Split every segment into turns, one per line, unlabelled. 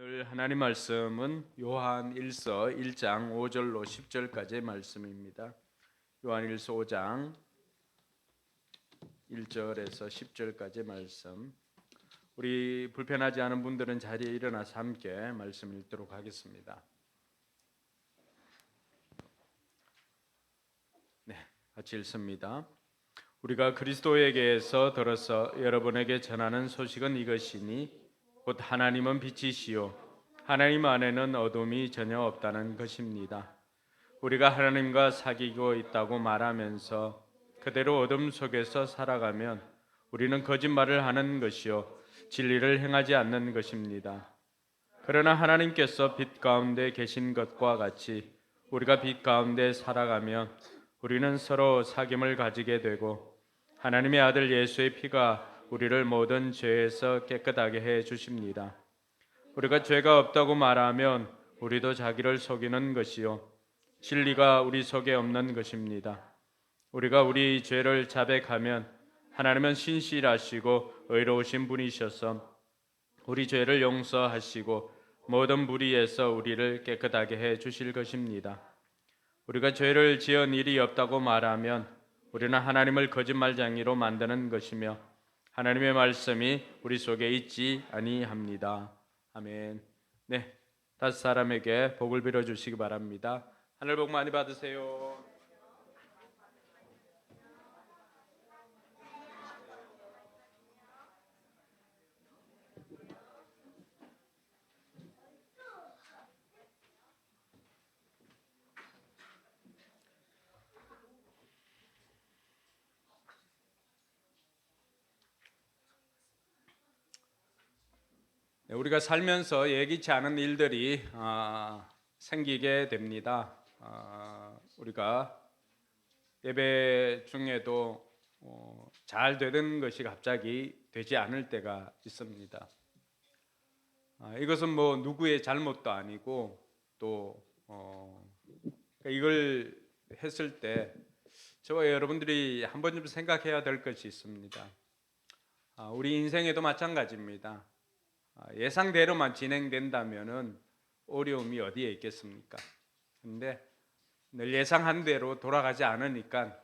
오늘 하나님 말씀은 요한 1서 1장 5절로 10절까지의 말씀입니다. 요한 1서 5장 1절에서 10절까지의 말씀. 우리 불편하지 않은 분들은 자리에 일어나서 함께 말씀 읽도록 하겠습니다. 네, 같이 읽습니다. 우리가 그리스도에게서 들어서 여러분에게 전하는 소식은 이것이니 곧 하나님은 빛이시요 하나님 안에는 어둠이 전혀 없다는 것입니다. 우리가 하나님과 사귀고 있다고 말하면서 그대로 어둠 속에서 살아가면 우리는 거짓말을 하는 것이요 진리를 행하지 않는 것입니다. 그러나 하나님께서 빛 가운데 계신 것과 같이 우리가 빛 가운데 살아가면 우리는 서로 사귐을 가지게 되고 하나님의 아들 예수의 피가 우리를 모든 죄에서 깨끗하게 해 주십니다. 우리가 죄가 없다고 말하면 우리도 자기를 속이는 것이요 진리가 우리 속에 없는 것입니다. 우리가 우리 죄를 자백하면 하나님은 신실하시고 의로우신 분이셔서 우리 죄를 용서하시고 모든 불의에서 우리를 깨끗하게 해 주실 것입니다. 우리가 죄를 지은 일이 없다고 말하면 우리는 하나님을 거짓말쟁이로 만드는 것이며 하나님의 말씀이 우리 속에 있지 아니합니다. 아멘. 네, 다섯 사람에게 복을 빌어 주시기 바랍니다. 하늘 복 많이 받으세요. 네, 우리가 살면서 예기치 않은 일들이 생기게 됩니다. 우리가 예배 중에도 잘 되는 것이 갑자기 되지 않을 때가 있습니다. 이것은 뭐 누구의 잘못도 아니고 또 그러니까 이걸 했을 때 저와 여러분들이 한 번쯤 생각해야 될 것이 있습니다. 우리 인생에도 마찬가지입니다. 예상대로만 진행된다면은 어려움이 어디에 있겠습니까? 근데 늘 예상한 대로 돌아가지 않으니까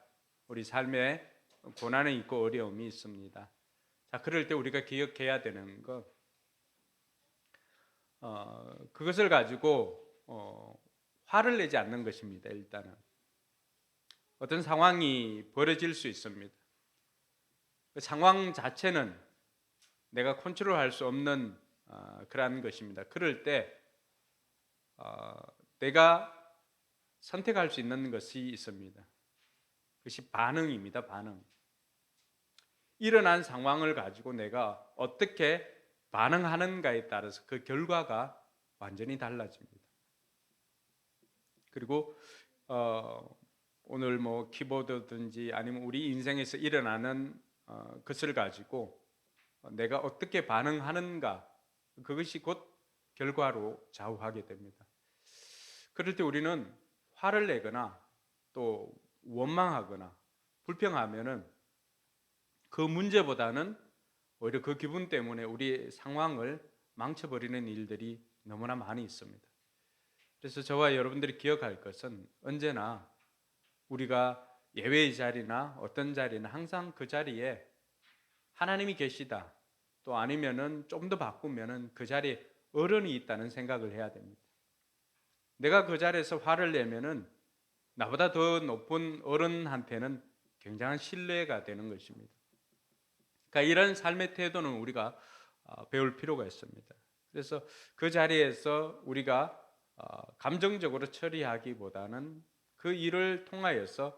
우리 삶에 고난이 있고 어려움이 있습니다. 자, 그럴 때 우리가 기억해야 되는 것, 그것을 가지고 화를 내지 않는 것입니다. 일단은 어떤 상황이 벌어질 수 있습니다. 그 상황 자체는 내가 컨트롤할 수 없는 그러한 것입니다. 그럴 때 내가 선택할 수 있는 것이 있습니다. 그것이 반응입니다. 반응. 일어난 상황을 가지고 내가 어떻게 반응하는가에 따라서 그 결과가 완전히 달라집니다. 그리고 오늘 뭐 키보드든지 아니면 우리 인생에서 일어나는 것을 가지고 내가 어떻게 반응하는가, 그것이 곧 결과로 좌우하게 됩니다. 그럴 때 우리는 화를 내거나 또 원망하거나 불평하면은 그 문제보다는 오히려 그 기분 때문에 우리 상황을 망쳐버리는 일들이 너무나 많이 있습니다. 그래서 저와 여러분들이 기억할 것은 언제나 우리가 예외의 자리나 어떤 자리는 항상 그 자리에 하나님이 계시다, 또 아니면은 좀 더 바꾸면은 그 자리에 어른이 있다는 생각을 해야 됩니다. 내가 그 자리에서 화를 내면은 나보다 더 높은 어른한테는 굉장한 신뢰가 되는 것입니다. 그러니까 이런 삶의 태도는 우리가 배울 필요가 있습니다. 그래서 그 자리에서 우리가 감정적으로 처리하기보다는 그 일을 통하여서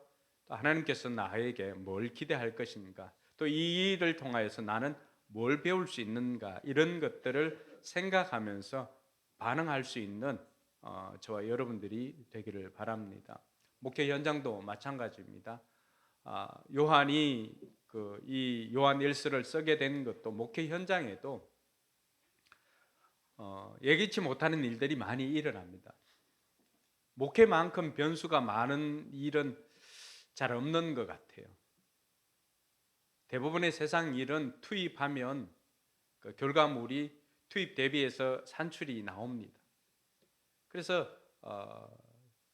하나님께서 나에게 뭘 기대할 것인가, 또 이 일을 통하여서 나는 뭘 배울 수 있는가, 이런 것들을 생각하면서 반응할 수 있는 저와 여러분들이 되기를 바랍니다. 목회 현장도 마찬가지입니다. 요한이 이 요한 1서를 쓰게 된 것도 목회 현장에도 예기치 못하는 일들이 많이 일어납니다. 목회만큼 변수가 많은 일은 잘 없는 것 같아요. 대부분의 세상 일은 투입하면 그 결과물이 투입 대비해서 산출이 나옵니다. 그래서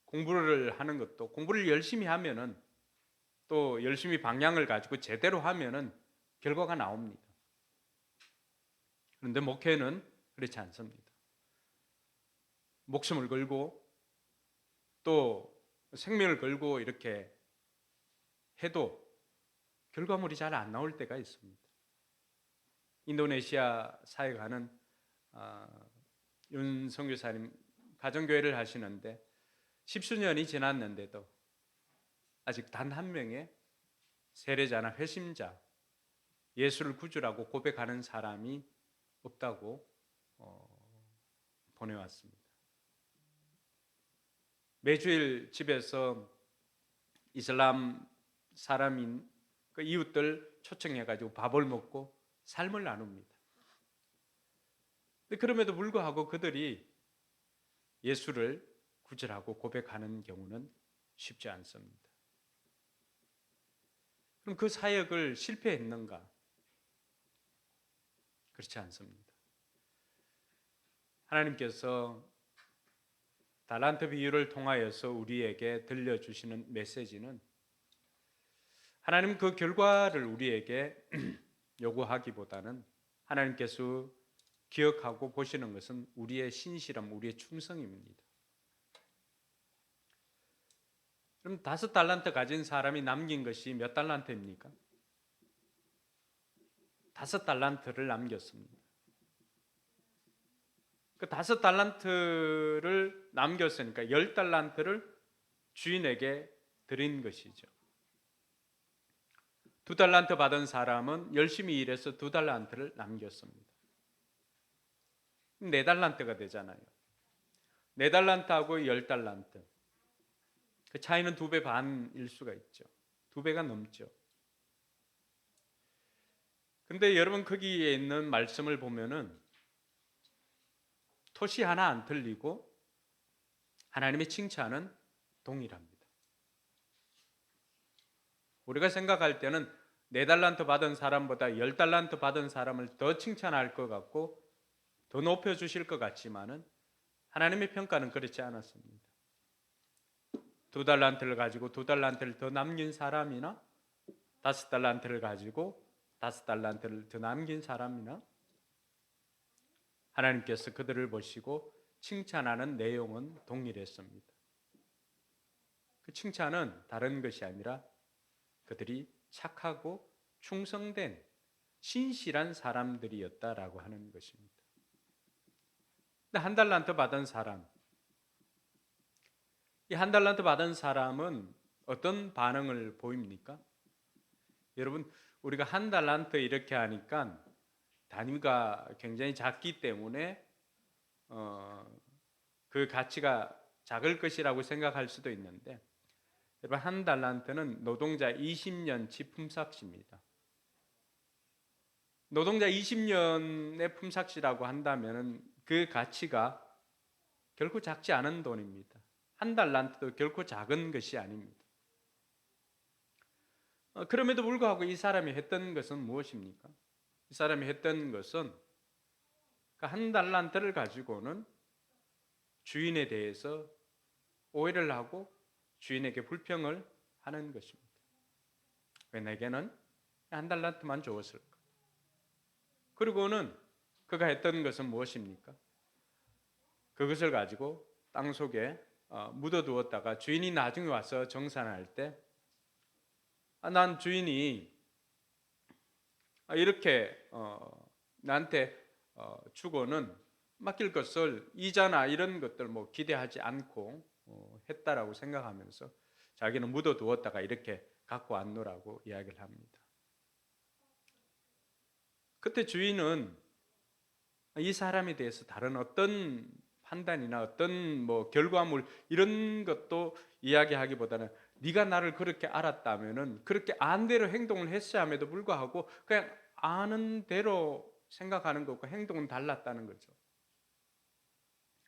공부를 하는 것도 공부를 열심히 하면은 또 열심히 방향을 가지고 제대로 하면은 결과가 나옵니다. 그런데 목회는 그렇지 않습니다. 목숨을 걸고 또 생명을 걸고 이렇게 해도 결과물이 잘 안 나올 때가 있습니다. 인도네시아 사역하는 윤 선교사님 가정교회를 하시는데 10수년이 지났는데도 아직 단 한 명의 세례자나 회심자, 예수를 구주라고 고백하는 사람이 없다고 보내왔습니다. 매주일 집에서 이슬람 사람인 그 이웃들 초청해가지고 밥을 먹고 삶을 나눕니다. 그럼에도 불구하고 그들이 예수를 구주라고 고백하는 경우는 쉽지 않습니다. 그럼 그 사역을 실패했는가? 그렇지 않습니다. 하나님께서 달란트 비유를 통하여서 우리에게 들려주시는 메시지는 하나님 그 결과를 우리에게 요구하기보다는 하나님께서 기억하고 보시는 것은 우리의 신실함, 우리의 충성입니다. 그럼 5달란트 가진 사람이 남긴 것이 몇 달란트입니까? 5달란트를 남겼습니다. 그 5달란트를 남겼으니까 10달란트를 주인에게 드린 것이죠. 2달란트 받은 사람은 열심히 일해서 2달란트를 남겼습니다. 4달란트가 되잖아요. 4달란트하고 10달란트. 그 차이는 2배 반일 수가 있죠. 2배가 넘죠. 근데 여러분 거기에 있는 말씀을 보면은 토시 하나 안 틀리고 하나님의 칭찬은 동일합니다. 우리가 생각할 때는 4달란트 받은 사람보다 10달란트 받은 사람을 더 칭찬할 것 같고 더 높여주실 것 같지만은 하나님의 평가는 그렇지 않았습니다. 2달란트를 가지고 2달란트를 더 남긴 사람이나 5달란트를 가지고 5달란트를 더 남긴 사람이나 하나님께서 그들을 보시고 칭찬하는 내용은 동일했습니다. 그 칭찬은 다른 것이 아니라 그들이 착하고 충성된 신실한 사람들이었다라고 하는 것입니다. 근데 1달란트 받은 사람, 이 1달란트 받은 사람은 어떤 반응을 보입니까? 여러분, 우리가 1달란트 이렇게 하니까 단위가 굉장히 작기 때문에 그 가치가 작을 것이라고 생각할 수도 있는데 여러분 1달란트는 노동자 20년치 품삯입니다. 노동자 20년의 품삯이라고 한다면 그 가치가 결코 작지 않은 돈입니다. 1달란트도 결코 작은 것이 아닙니다. 그럼에도 불구하고 이 사람이 했던 것은 무엇입니까? 이 사람이 했던 것은 그 1달란트를 가지고는 주인에 대해서 오해를 하고 주인에게 불평을 하는 것입니다. 왜 내게는 1달란트만 주었을까? 그리고는 그가 했던 것은 무엇입니까? 그것을 가지고 땅 속에 묻어두었다가 주인이 나중에 와서 정산할 때 난 주인이 이렇게 나한테 주고는 맡길 것을 이자나 이런 것들 뭐 기대하지 않고 했다라고 생각하면서 자기는 묻어두었다가 이렇게 갖고 왔노라고 이야기를 합니다. 그때 주인은 이 사람에 대해서 다른 어떤 판단이나 어떤 뭐 결과물 이런 것도 이야기하기보다는 네가 나를 그렇게 알았다면은 그렇게 안 대로 행동을 했어야 함에도 불구하고 그냥 아는 대로 생각하는 것과 행동은 달랐다는 거죠.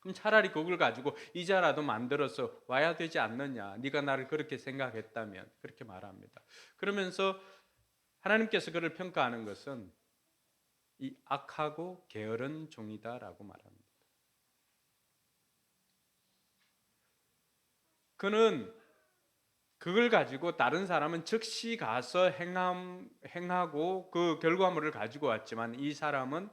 그럼 차라리 그걸 가지고 이자라도 만들어서 와야 되지 않느냐? 네가 나를 그렇게 생각했다면 그렇게 말합니다. 그러면서 하나님께서 그를 평가하는 것은 이 악하고 게으른 종이다라고 말합니다. 그는 그걸 가지고 다른 사람은 즉시 가서 행하고 그 결과물을 가지고 왔지만 이 사람은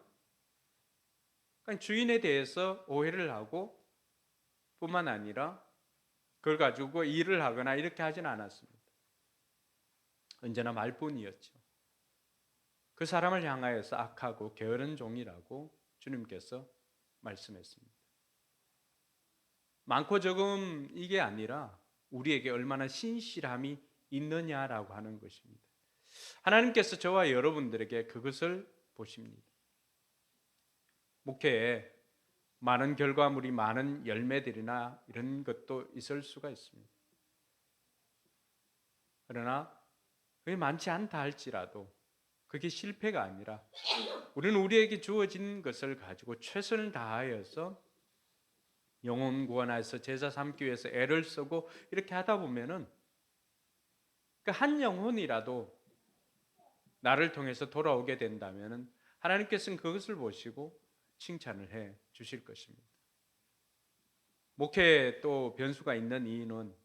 그냥 주인에 대해서 오해를 하고 뿐만 아니라 그걸 가지고 일을 하거나 이렇게 하진 않았습니다. 언제나 말뿐이었죠. 그 사람을 향하여서 악하고 게으른 종이라고 주님께서 말씀했습니다. 많고 적음 이게 아니라 우리에게 얼마나 신실함이 있느냐라고 하는 것입니다. 하나님께서 저와 여러분들에게 그것을 보십니다. 목회에 많은 결과물이 많은 열매들이나 이런 것도 있을 수가 있습니다. 그러나 그게 많지 않다 할지라도 그게 실패가 아니라 우리는 우리에게 주어진 것을 가지고 최선을 다하여서 영혼 구원해서 제자 삼기 위해서 애를 쓰고 이렇게 하다 보면은 그 한 영혼이라도 나를 통해서 돌아오게 된다면은 하나님께서는 그것을 보시고 칭찬을 해 주실 것입니다. 목회에 또 변수가 있는 이유는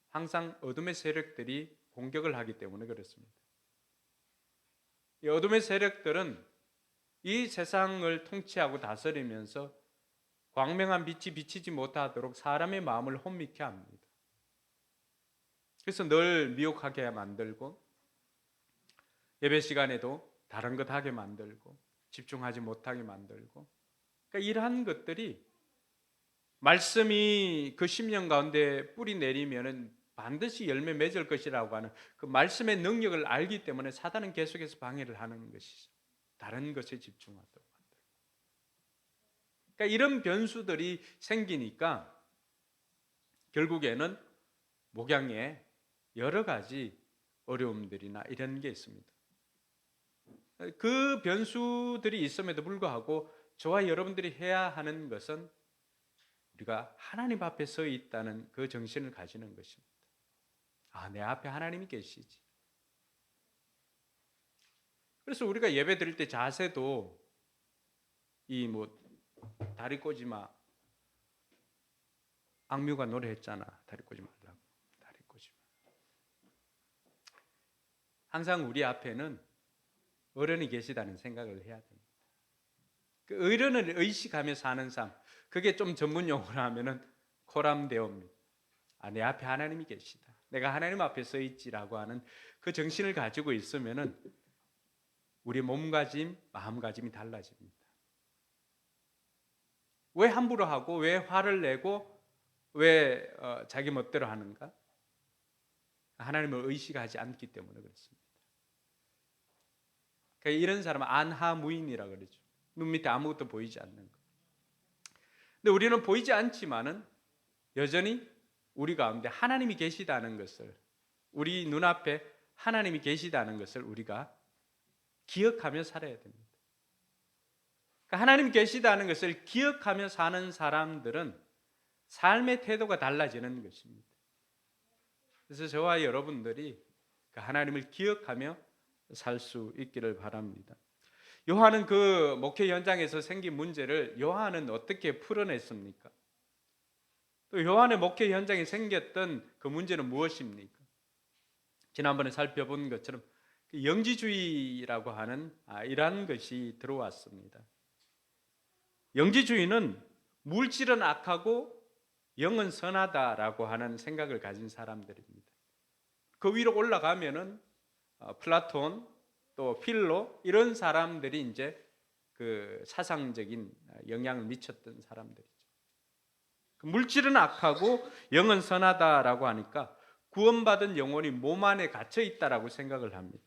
항상 어둠의 세력들이 공격을 하기 때문에 그렇습니다. 이 어둠의 세력들은 이 세상을 통치하고 다스리면서 광명한 빛이 비치지 못하도록 사람의 마음을 혼미케 합니다. 그래서 늘 미혹하게 만들고 예배 시간에도 다른 것 하게 만들고 집중하지 못하게 만들고 그러니까 이러한 것들이 말씀이 그 심령 가운데 뿌리 내리면은 반드시 열매 맺을 것이라고 하는 그 말씀의 능력을 알기 때문에 사단은 계속해서 방해를 하는 것이죠. 다른 것에 집중하도록 만들고. 그러니까 이런 변수들이 생기니까 결국에는 목양에 여러 가지 어려움들이나 이런 게 있습니다. 그 변수들이 있음에도 불구하고 저와 여러분들이 해야 하는 것은 우리가 하나님 앞에 서 있다는 그 정신을 가지는 것입니다. 아, 내 앞에 하나님이 계시지. 그래서 우리가 예배 드릴 때 자세도 이 다리 꼬지 마. 악뮤가 노래했잖아. 다리 꼬지 말라고. 다리 꼬지 마. 항상 우리 앞에는 어른이 계시다는 생각을 해야 됩니다. 그 어른을 의식하며 사는 삶, 그게 좀 전문 용어로 하면은 코람데오입니다. 아, 내 앞에 하나님이 계시다. 내가 하나님 앞에 서 있지라고 하는 그 정신을 가지고 있으면은 우리 몸가짐, 마음가짐이 달라집니다. 왜 함부로 하고 왜 화를 내고 왜 자기 멋대로 하는가? 하나님을 의식하지 않기 때문에 그렇습니다. 그러니까 이런 사람은 안하무인이라고 그러죠. 눈 밑에 아무것도 보이지 않는 것. 근데 우리는 보이지 않지만은 여전히 우리 가운데 하나님이 계시다는 것을, 우리 눈앞에 하나님이 계시다는 것을 우리가 기억하며 살아야 됩니다. 그러니까 하나님이 계시다는 것을 기억하며 사는 사람들은 삶의 태도가 달라지는 것입니다. 그래서 저와 여러분들이 하나님을 기억하며 살 수 있기를 바랍니다. 요한은 그 목회 현장에서 생긴 문제를 요한은 어떻게 풀어냈습니까? 또 요한의 목회 현장에 생겼던 그 문제는 무엇입니까? 지난번에 살펴본 것처럼 영지주의라고 하는 이러한 것이 들어왔습니다. 영지주의는 물질은 악하고 영은 선하다라고 하는 생각을 가진 사람들입니다. 그 위로 올라가면은 플라톤 또 필로 이런 사람들이 이제 그 사상적인 영향을 미쳤던 사람들이죠. 물질은 악하고 영은 선하다라고 하니까 구원받은 영혼이 몸 안에 갇혀 있다라고 생각을 합니다.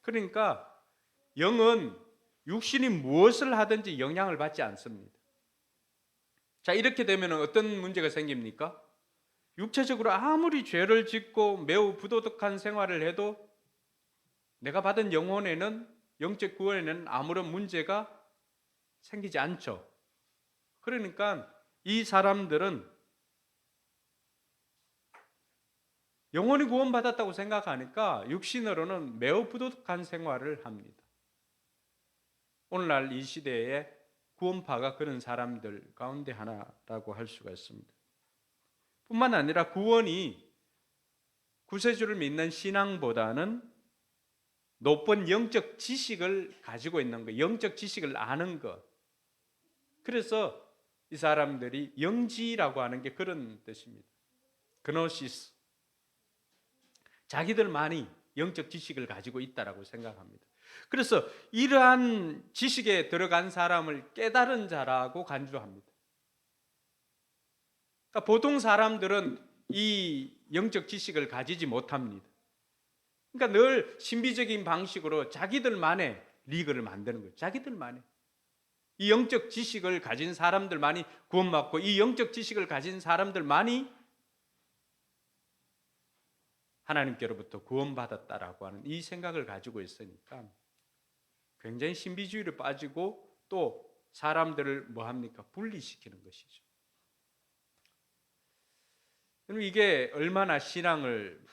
그러니까 영은 육신이 무엇을 하든지 영향을 받지 않습니다. 자, 이렇게 되면 어떤 문제가 생깁니까? 육체적으로 아무리 죄를 짓고 매우 부도덕한 생활을 해도 내가 받은 영혼에는, 영적 구원에는 아무런 문제가 생기지 않죠. 그러니까 이 사람들은 영혼이 구원받았다고 생각하니까 육신으로는 매우 부도덕한 생활을 합니다. 오늘날 이 시대의 구원파가 그런 사람들 가운데 하나라고 할 수가 있습니다. 뿐만 아니라 구원이 구세주를 믿는 신앙보다는 높은 영적 지식을 가지고 있는 것, 영적 지식을 아는 것. 그래서 이 사람들이 영지라고 하는 게 그런 뜻입니다. 그노시스. 자기들만이 영적 지식을 가지고 있다라고 생각합니다. 그래서 이러한 지식에 들어간 사람을 깨달은 자라고 간주합니다. 그러니까 보통 사람들은 이 영적 지식을 가지지 못합니다. 그러니까 늘 신비적인 방식으로 자기들만의 리그를 만드는 거예요. 자기들만의. 이 영적 지식을 가진 사람들만이 구원받고 이 영적 지식을 가진 사람들만이 하나님께로부터 구원받았다라고 하는 이 생각을 가지고 있으니까 굉장히 신비주의로 빠지고 또 사람들을 뭐합니까? 분리시키는 것이죠. 이게 얼마나 신앙을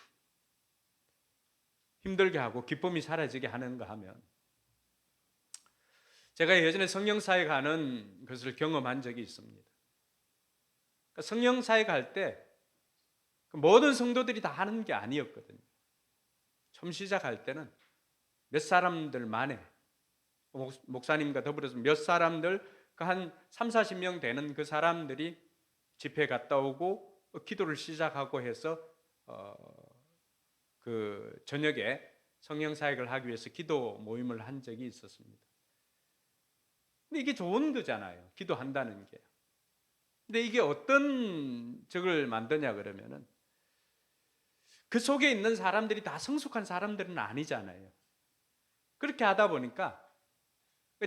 힘들게 하고 기쁨이 사라지게 하는가 하면 제가 예전에 성령사에 가는 것을 경험한 적이 있습니다. 성령사에 갈 때 모든 성도들이 다 하는 게 아니었거든요. 처음 시작할 때는 몇 사람들만의 목사님과 더불어서 몇 사람들 한 3, 40명 되는 그 사람들이 집회 갔다 오고 기도를 시작하고 해서 그 저녁에 성령 사역을 하기 위해서 기도 모임을 한 적이 있었습니다. 근데 이게 좋은 거잖아요. 기도한다는 게. 근데 이게 어떤 적을 만드냐 그러면은 그 속에 있는 사람들이 다 성숙한 사람들은 아니잖아요. 그렇게 하다 보니까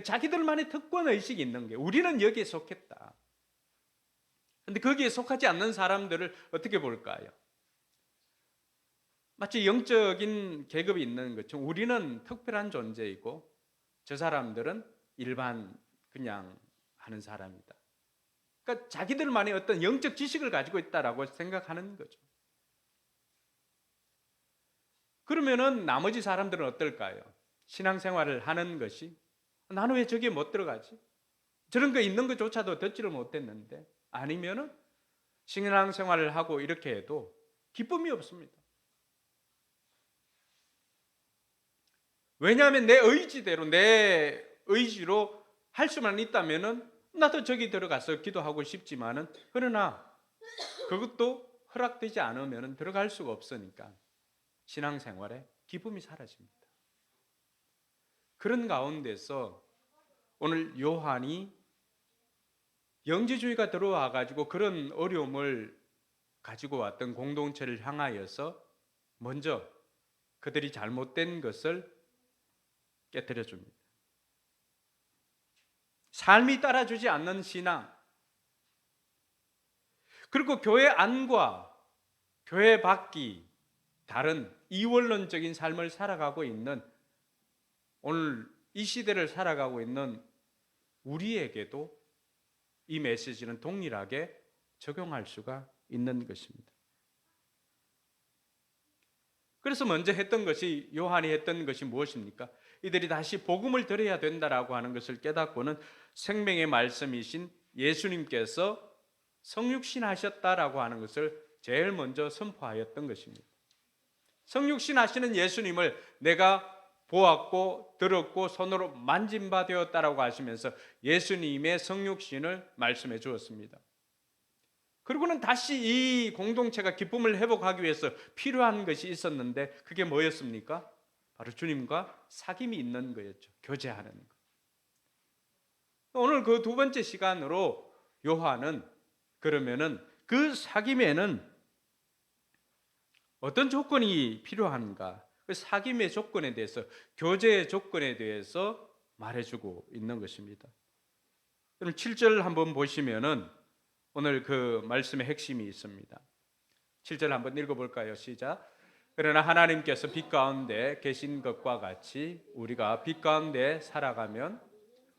자기들만의 특권 의식이 있는 게 우리는 여기에 속했다. 근데 거기에 속하지 않는 사람들을 어떻게 볼까요? 마치 영적인 계급이 있는 것처럼 우리는 특별한 존재이고 저 사람들은 일반 그냥 하는 사람이다. 그러니까 자기들만의 어떤 영적 지식을 가지고 있다라고 생각하는 거죠. 그러면은 나머지 사람들은 어떨까요? 신앙생활을 하는 것이 나는 왜 저기에 못 들어가지? 저런 거 있는 것조차도 듣지를 못했는데 아니면은 신앙생활을 하고 이렇게 해도 기쁨이 없습니다. 왜냐하면 내 의지대로 내 의지로 할 수만 있다면은 나도 저기 들어가서 기도하고 싶지만은 그러나 그것도 허락되지 않으면은 들어갈 수가 없으니까 신앙생활에 기쁨이 사라집니다. 그런 가운데서 오늘 요한이 영지주의가 들어와 가지고 그런 어려움을 가지고 왔던 공동체를 향하여서 먼저 그들이 잘못된 것을 깨뜨려 줍니다. 삶이 따라주지 않는 신앙, 그리고 교회 안과 교회 밖이 다른 이원론적인 삶을 살아가고 있는 오늘 이 시대를 살아가고 있는 우리에게도 이 메시지는 동일하게 적용할 수가 있는 것입니다. 그래서 먼저 했던 것이 요한이 했던 것이 무엇입니까? 이들이 다시 복음을 들어야 된다라고 하는 것을 깨닫고는 생명의 말씀이신 예수님께서 성육신 하셨다라고 하는 것을 제일 먼저 선포하였던 것입니다. 성육신 하시는 예수님을 내가 보았고 들었고 손으로 만진 바 되었다라고 하시면서 예수님의 성육신을 말씀해 주었습니다. 그리고는 다시 이 공동체가 기쁨을 회복하기 위해서 필요한 것이 있었는데 그게 뭐였습니까? 바로 주님과 사귐이 있는 거였죠. 교제하는 것. 오늘 그 두 번째 시간으로 요한은 그러면은 그 사귐에는 어떤 조건이 필요한가? 그 사귐의 조건에 대해서, 교제의 조건에 대해서 말해주고 있는 것입니다. 그럼 7절 한번 보시면은 오늘 그 말씀의 핵심이 있습니다. 7절 한번 읽어볼까요? 시작. 그러나 하나님께서 빛 가운데 계신 것과 같이 우리가 빛 가운데 살아가면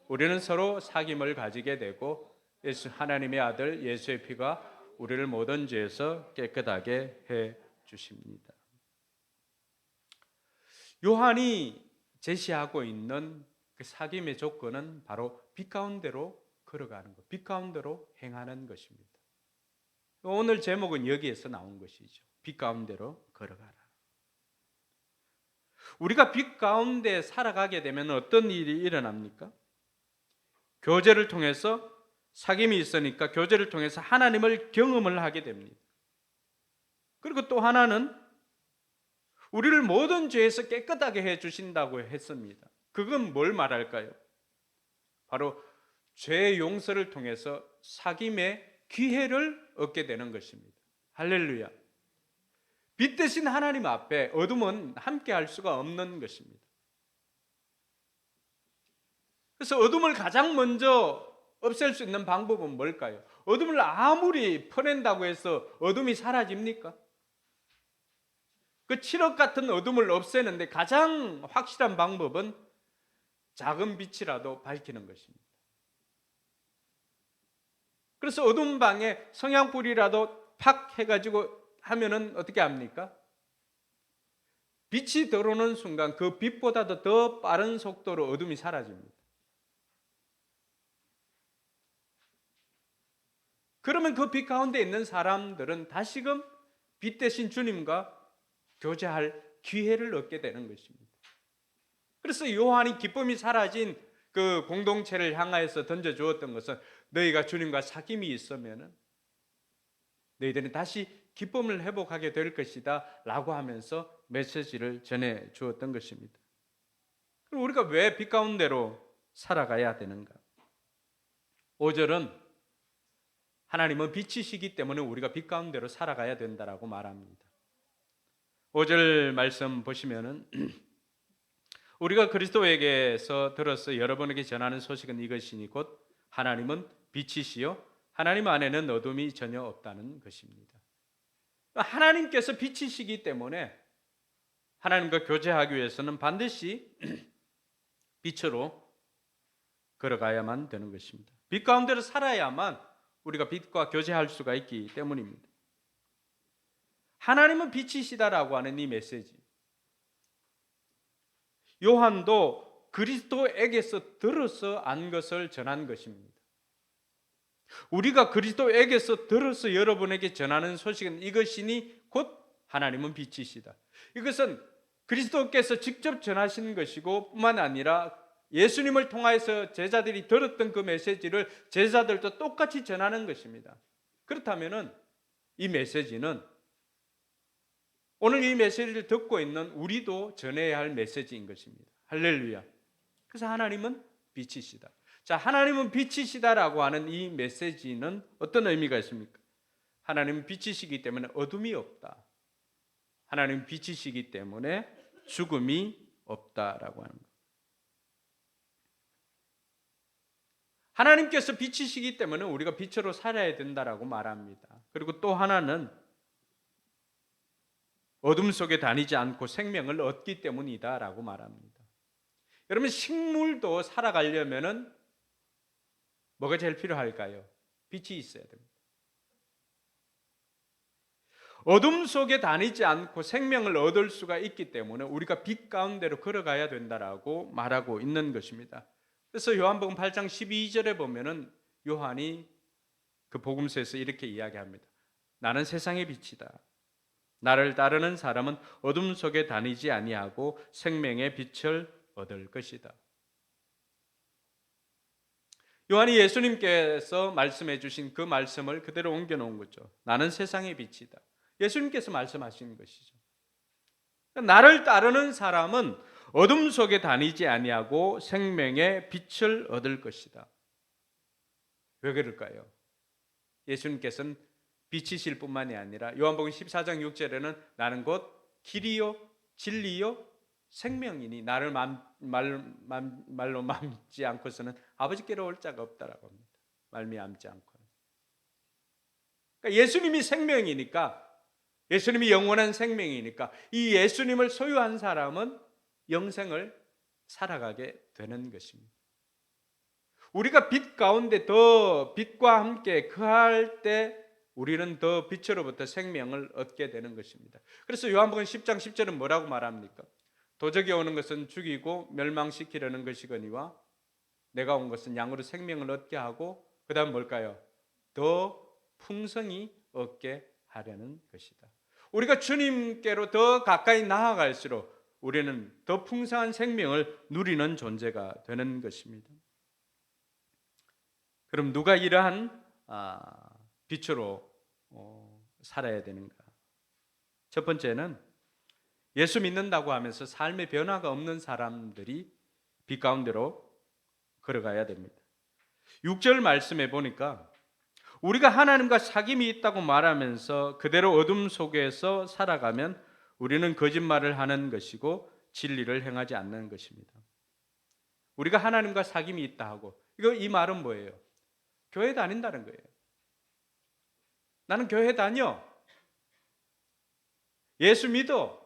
우리는 서로 사귐을 가지게 되고 예수 하나님의 아들 예수의 피가 우리를 모든 죄에서 깨끗하게 해 주십니다. 요한이 제시하고 있는 그 사귐의 조건은 바로 빛 가운데로 걸어가는 것, 빛 가운데로 행하는 것입니다. 오늘 제목은 여기에서 나온 것이죠. 빛 가운데로 걸어가라. 우리가 빛 가운데 살아가게 되면 어떤 일이 일어납니까? 교제를 통해서 사귐이 있으니까 교제를 통해서 하나님을 경험을 하게 됩니다. 그리고 또 하나는 우리를 모든 죄에서 깨끗하게 해주신다고 했습니다. 그건 뭘 말할까요? 바로 죄 용서를 통해서 사귐의 기회를 얻게 되는 것입니다. 할렐루야. 빛 대신 하나님 앞에 어둠은 함께 할 수가 없는 것입니다. 그래서 어둠을 가장 먼저 없앨 수 있는 방법은 뭘까요? 어둠을 아무리 퍼낸다고 해서 어둠이 사라집니까? 그 칠흑 같은 어둠을 없애는데 가장 확실한 방법은 작은 빛이라도 밝히는 것입니다. 그래서 어두운 방에 성냥불이라도 팍 해가지고 하면은 어떻게 합니까? 빛이 들어오는 순간 그 빛보다도 더 빠른 속도로 어둠이 사라집니다. 그러면 그 빛 가운데 있는 사람들은 다시금 빛 대신 주님과 교제할 기회를 얻게 되는 것입니다. 그래서 요한이 기쁨이 사라진 그 공동체를 향하여서 던져주었던 것은 너희가 주님과 사귐이 있으면 너희들은 다시 기쁨을 회복하게 될 것이다 라고 하면서 메시지를 전해 주었던 것입니다. 그럼 우리가 왜 빛 가운데로 살아가야 되는가? 5절은 하나님은 빛이시기 때문에 우리가 빛 가운데로 살아가야 된다라고 말합니다. 5절 말씀 보시면은 우리가 그리스도에게서 들어서 여러분에게 전하는 소식은 이것이니 곧 하나님은 빛이시요 하나님 안에는 어둠이 전혀 없다는 것입니다. 하나님께서 빛이시기 때문에 하나님과 교제하기 위해서는 반드시 빛으로 걸어가야만 되는 것입니다. 빛 가운데로 살아야만 우리가 빛과 교제할 수가 있기 때문입니다. 하나님은 빛이시다라고 하는 이 메시지, 요한도 그리스도에게서 들어서 안 것을 전한 것입니다. 우리가 그리스도에게서 들어서 여러분에게 전하는 소식은 이것이니 곧 하나님은 빛이시다. 이것은 그리스도께서 직접 전하신 것이고 뿐만 아니라 예수님을 통하여서 제자들이 들었던 그 메시지를 제자들도 똑같이 전하는 것입니다. 그렇다면 이 메시지는 오늘 이 메시지를 듣고 있는 우리도 전해야 할 메시지인 것입니다. 할렐루야. 그래서 하나님은 빛이시다. 자, 하나님은 빛이시다라고 하는 이 메시지는 어떤 의미가 있습니까? 하나님은 빛이시기 때문에 어둠이 없다. 하나님은 빛이시기 때문에 죽음이 없다라고 하는 것. 하나님께서 빛이시기 때문에 우리가 빛으로 살아야 된다라고 말합니다. 그리고 또 하나는 어둠 속에 다니지 않고 생명을 얻기 때문이다라고 말합니다. 여러분, 식물도 살아가려면은 뭐가 제일 필요할까요? 빛이 있어야 됩니다. 어둠 속에 다니지 않고 생명을 얻을 수가 있기 때문에 우리가 빛 가운데로 걸어가야 된다라고 말하고 있는 것입니다. 그래서 요한복음 8장 12절에 보면은 요한이 그 복음서에서 이렇게 이야기합니다. 나는 세상의 빛이다. 나를 따르는 사람은 어둠 속에 다니지 아니하고 생명의 빛을 얻을 것이다. 요한이 예수님께서 말씀해 주신 그 말씀을 그대로 옮겨 놓은 거죠. 나는 세상의 빛이다. 예수님께서 말씀하신 것이죠. 나를 따르는 사람은 어둠 속에 다니지 아니하고 생명의 빛을 얻을 것이다. 왜 그럴까요? 예수님께서는 빛이실 뿐만이 아니라 요한복음 14장 6절에는 나는 곧 길이요 진리요 생명이니 나를 말로 믿지 않고서는 아버지께로 올 자가 없다라고 합니다. 말미암지 않고는. 그러니까 예수님이 생명이니까, 예수님이 영원한 생명이니까 이 예수님을 소유한 사람은 영생을 살아가게 되는 것입니다. 우리가 빛 가운데 더 빛과 함께 거할 때 우리는 더 빛으로부터 생명을 얻게 되는 것입니다. 그래서 요한복음 10장 10절은 뭐라고 말합니까? 도적이 오는 것은 죽이고 멸망시키려는 것이거니와 내가 온 것은 양으로 생명을 얻게 하고 그다음 뭘까요? 더 풍성히 얻게 하려는 것이다. 우리가 주님께로 더 가까이 나아갈수록 우리는 더 풍성한 생명을 누리는 존재가 되는 것입니다. 그럼 누가 이러한 빛으로 살아야 되는가? 첫 번째는 예수 믿는다고 하면서 삶의 변화가 없는 사람들이 빛 가운데로 걸어가야 됩니다. 6절 말씀에 보니까 우리가 하나님과 사귐이 있다고 말하면서 그대로 어둠 속에서 살아가면 우리는 거짓말을 하는 것이고 진리를 행하지 않는 것입니다. 우리가 하나님과 사귐이 있다 하고 이 말은 뭐예요? 교회 다닌다는 거예요. 나는 교회 다녀. 예수 믿어.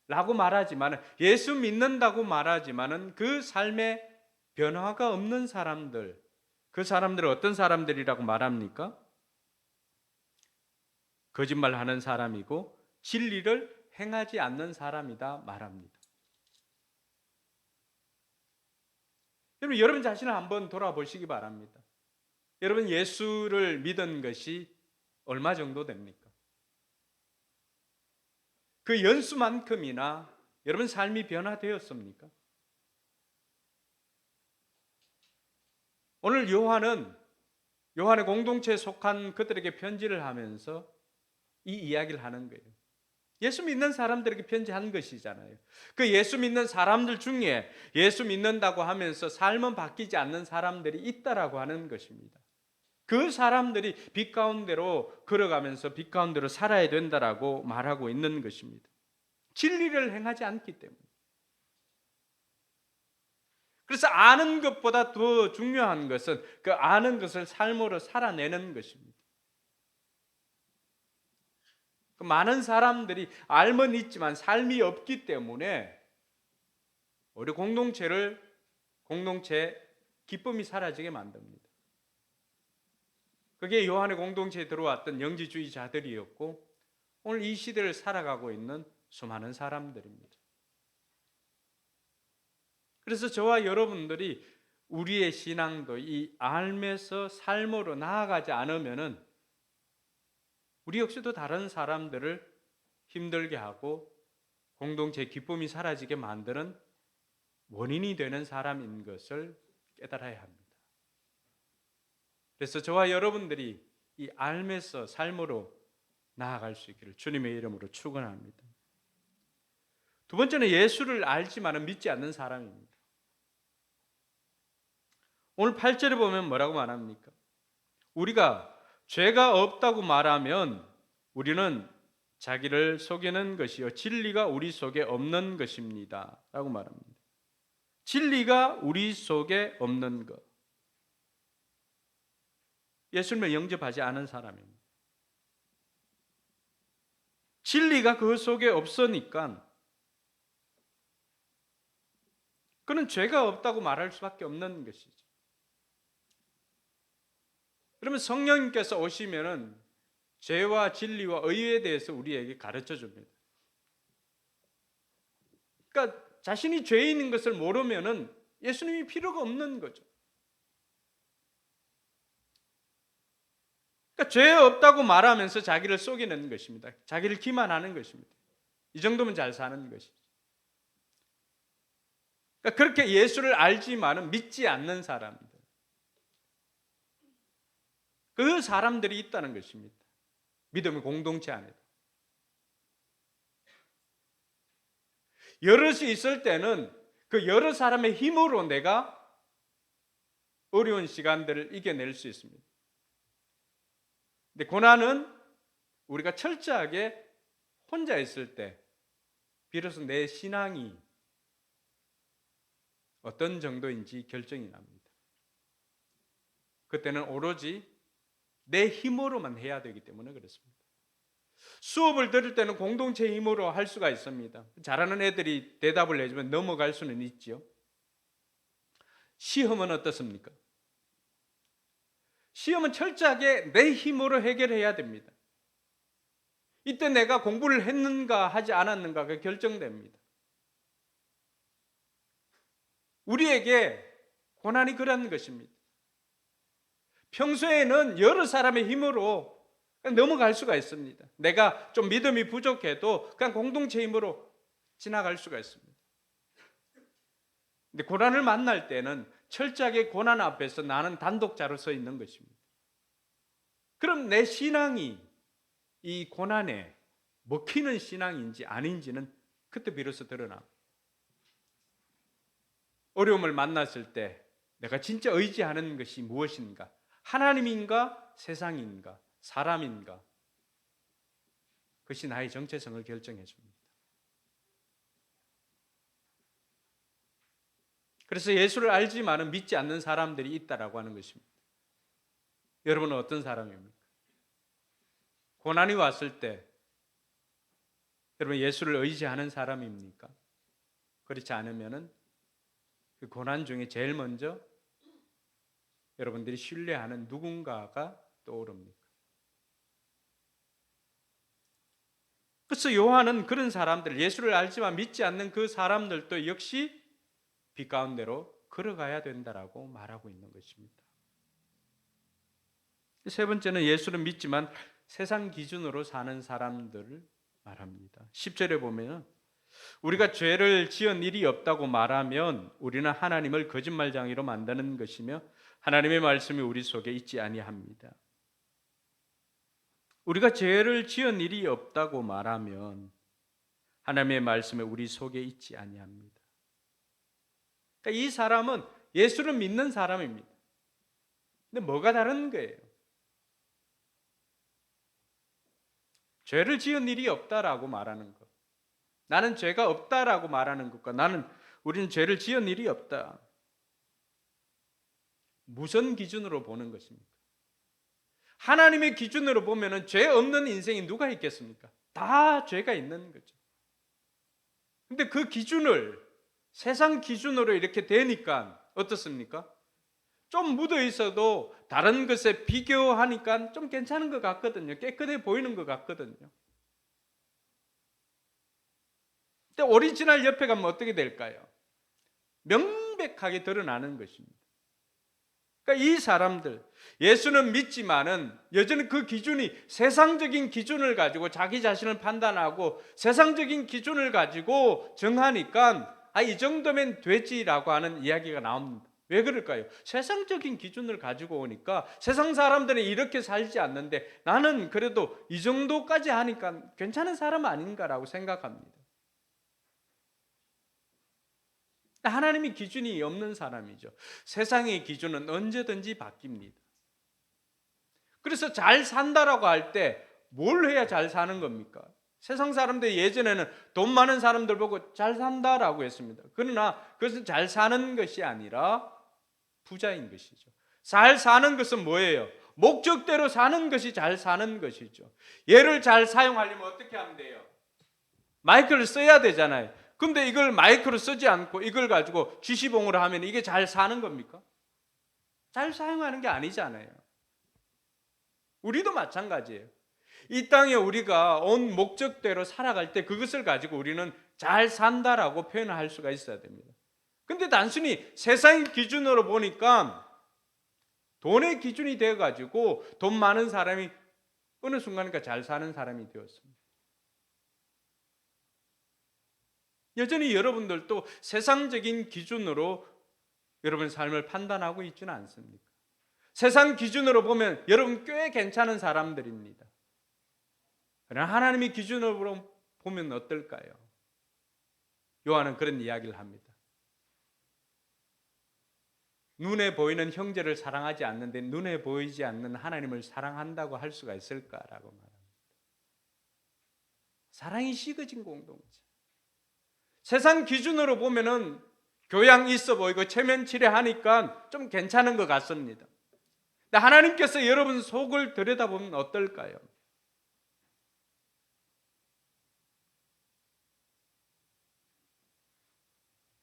라고 말하지만 예수 믿는다고 말하지만은 그 삶에 변화가 없는 사람들, 그 사람들은 어떤 사람들이라고 말합니까? 거짓말하는 사람이고 진리를 행하지 않는 사람이다 말합니다. 여러분 자신을 한번 돌아보시기 바랍니다. 여러분 예수를 믿은 것이 얼마 정도 됩니까? 그 연수만큼이나 여러분 삶이 변화되었습니까? 오늘 요한의 공동체에 속한 그들에게 편지를 하면서 이 이야기를 하는 거예요. 예수 믿는 사람들에게 편지한 것이잖아요. 그 예수 믿는 사람들 중에 예수 믿는다고 하면서 삶은 바뀌지 않는 사람들이 있다라고 하는 것입니다. 그 사람들이 빛 가운데로 걸어가면서 빛 가운데로 살아야 된다라고 말하고 있는 것입니다. 진리를 행하지 않기 때문에. 그래서 아는 것보다 더 중요한 것은 그 아는 것을 삶으로 살아내는 것입니다. 많은 사람들이 알면 있지만 삶이 없기 때문에 우리 공동체 기쁨이 사라지게 만듭니다. 그게 요한의 공동체에 들어왔던 영지주의자들이었고 오늘 이 시대를 살아가고 있는 수많은 사람들입니다. 그래서 저와 여러분들이 우리의 신앙도 이 알면서 삶으로 나아가지 않으면은 우리 역시도 다른 사람들을 힘들게 하고 공동체 기쁨이 사라지게 만드는 원인이 되는 사람인 것을 깨달아야 합니다. 그래서 저와 여러분들이 이 알면서 삶으로 나아갈 수 있기를 주님의 이름으로 축원합니다. 두 번째는 예수를 알지만은 믿지 않는 사람입니다. 오늘 8절에 보면 뭐라고 말합니까? 우리가 죄가 없다고 말하면 우리는 자기를 속이는 것이요 진리가 우리 속에 없는 것입니다 라고 말합니다. 진리가 우리 속에 없는 것. 예수님을 영접하지 않은 사람입니다. 진리가 그 속에 없으니까 그는 죄가 없다고 말할 수밖에 없는 것이죠. 그러면 성령님께서 오시면은 죄와 진리와 의에 대해서 우리에게 가르쳐 줍니다. 그러니까 자신이 죄인인 것을 모르면은 예수님이 필요가 없는 거죠. 그러니까 죄 없다고 말하면서 자기를 속이는 것입니다. 자기를 기만하는 것입니다. 이 정도면 잘 사는 것이죠. 그러니까 그렇게 예수를 알지만은 믿지 않는 사람들. 그 사람들이 있다는 것입니다. 믿음의 공동체 안에도. 여럿이 있을 때는 그 여러 사람의 힘으로 내가 어려운 시간들을 이겨낼 수 있습니다. 근데 고난은 우리가 철저하게 혼자 있을 때 비로소 내 신앙이 어떤 정도인지 결정이 납니다. 그때는 오로지 내 힘으로만 해야 되기 때문에 그렇습니다. 수업을 들을 때는 공동체 힘으로 할 수가 있습니다. 잘하는 애들이 대답을 해주면 넘어갈 수는 있죠. 시험은 어떻습니까? 시험은 철저하게 내 힘으로 해결해야 됩니다. 이때 내가 공부를 했는가 하지 않았는가가 결정됩니다. 우리에게 고난이 그런 것입니다. 평소에는 여러 사람의 힘으로 넘어갈 수가 있습니다. 내가 좀 믿음이 부족해도 그냥 공동체 힘으로 지나갈 수가 있습니다. 근데 고난을 만날 때는 철저하게 고난 앞에서 나는 단독자로 서 있는 것입니다. 그럼 내 신앙이 이 고난에 먹히는 신앙인지 아닌지는 그때 비로소 드러납니다. 어려움을 만났을 때 내가 진짜 의지하는 것이 무엇인가? 하나님인가? 세상인가? 사람인가? 그것이 나의 정체성을 결정해 줍니다. 그래서 예수를 알지만은 믿지 않는 사람들이 있다라고 하는 것입니다. 여러분은 어떤 사람입니까? 고난이 왔을 때 여러분 예수를 의지하는 사람입니까? 그렇지 않으면은 그 고난 중에 제일 먼저 여러분들이 신뢰하는 누군가가 떠오릅니까? 그래서 요한은 그런 사람들, 예수를 알지만 믿지 않는 그 사람들도 역시 빛 가운데로 걸어가야 된다라고 말하고 있는 것입니다. 세 번째는 예수를 믿지만 세상 기준으로 사는 사람들을 말합니다. 10절에 보면 우리가 죄를 지은 일이 없다고 말하면 우리는 하나님을 거짓말쟁이로 만드는 것이며 하나님의 말씀이 우리 속에 있지 아니합니다. 우리가 죄를 지은 일이 없다고 말하면 하나님의 말씀이 우리 속에 있지 아니합니다. 그러니까 이 사람은 예수를 믿는 사람입니다. 근데 뭐가 다른 거예요? 죄를 지은 일이 없다라고 말하는 것, 나는 죄가 없다라고 말하는 것과 우리는 죄를 지은 일이 없다. 무슨 기준으로 보는 것입니까? 하나님의 기준으로 보면은 죄 없는 인생이 누가 있겠습니까? 다 죄가 있는 거죠. 근데 그 기준을 세상 기준으로 이렇게 되니까 어떻습니까? 좀 묻어 있어도 다른 것에 비교하니까 좀 괜찮은 것 같거든요. 깨끗해 보이는 것 같거든요. 근데 오리지널 옆에 가면 어떻게 될까요? 명백하게 드러나는 것입니다. 그러니까 이 사람들, 예수는 믿지만은 여전히 그 기준이 세상적인 기준을 가지고 자기 자신을 판단하고 세상적인 기준을 가지고 정하니까 이 정도면 되지라고 하는 이야기가 나옵니다. 왜 그럴까요? 세상적인 기준을 가지고 오니까 세상 사람들은 이렇게 살지 않는데 나는 그래도 이 정도까지 하니까 괜찮은 사람 아닌가라고 생각합니다. 하나님의 기준이 없는 사람이죠. 세상의 기준은 언제든지 바뀝니다. 그래서 잘 산다라고 할 때 뭘 해야 잘 사는 겁니까? 세상 사람들이 예전에는 돈 많은 사람들 보고 잘 산다라고 했습니다. 그러나 그것은 잘 사는 것이 아니라 부자인 것이죠. 잘 사는 것은 뭐예요? 목적대로 사는 것이 잘 사는 것이죠. 얘를 잘 사용하려면 어떻게 하면 돼요? 마이크를 써야 되잖아요. 근데 이걸 마이크로 쓰지 않고 이걸 가지고 쥐시봉으로 하면 이게 잘 사는 겁니까? 잘 사용하는 게 아니잖아요. 우리도 마찬가지예요. 이 땅에 우리가 온 목적대로 살아갈 때 그것을 가지고 우리는 잘 산다라고 표현을 할 수가 있어야 됩니다. 근데 단순히 세상 기준으로 보니까 돈의 기준이 되어가지고 돈 많은 사람이 어느 순간인가 잘 사는 사람이 되었습니다. 여전히 여러분들도 세상적인 기준으로 여러분의 삶을 판단하고 있지는 않습니까? 세상 기준으로 보면 여러분 꽤 괜찮은 사람들입니다. 그러나 하나님의 기준으로 보면 어떨까요? 요한은 그런 이야기를 합니다. 눈에 보이는 형제를 사랑하지 않는데 눈에 보이지 않는 하나님을 사랑한다고 할 수가 있을까라고 말합니다. 사랑이 식어진 공동체. 세상 기준으로 보면은 교양 있어 보이고 체면 칠해하니까 좀 괜찮은 것 같습니다. 근데 하나님께서 여러분 속을 들여다보면 어떨까요?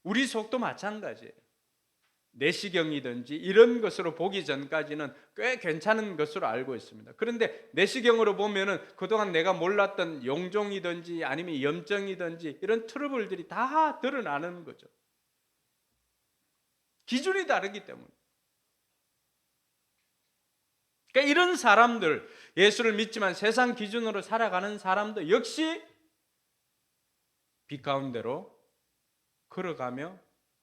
우리 속도 마찬가지예요. 내시경이든지 이런 것으로 보기 전까지는 꽤 괜찮은 것으로 알고 있습니다. 그런데 내시경으로 보면은 그동안 내가 몰랐던 용종이든지 아니면 염증이든지 이런 트러블들이 다 드러나는 거죠. 기준이 다르기 때문에. 그러니까 이런 사람들, 예수를 믿지만 세상 기준으로 살아가는 사람도 역시 빛 가운데로 걸어가며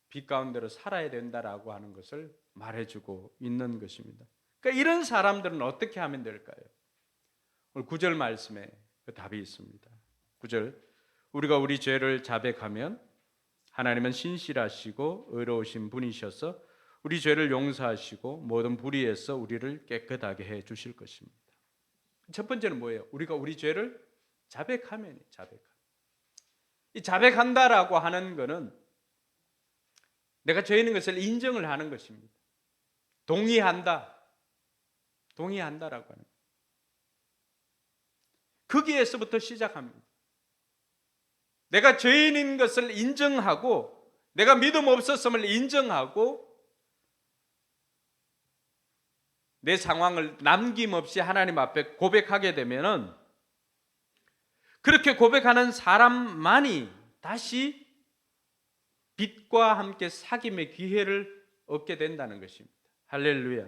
빛 가운데로 살아야 된다라고 하는 것을 말해주고 있는 것입니다. 그러니까 이런 사람들은 어떻게 하면 될까요? 오늘 9절 말씀에 그 답이 있습니다. 9절, 우리가 우리 죄를 자백하면 하나님은 신실하시고 의로우신 분이셔서 우리 죄를 용서하시고 모든 불의에서 우리를 깨끗하게 해 주실 것입니다. 첫 번째는 뭐예요? 우리가 우리 죄를 자백하면, 이 자백한다라고 하는 것은 내가 죄 있는 것을 인정을 하는 것입니다. 동의한다라고 하는 거예요. 거기에서부터 시작합니다. 내가 죄인인 것을 인정하고, 내가 믿음 없었음을 인정하고, 내 상황을 남김없이 하나님 앞에 고백하게 되면은, 그렇게 고백하는 사람만이 다시 빛과 함께 사귐의 기회를 얻게 된다는 것입니다. 할렐루야.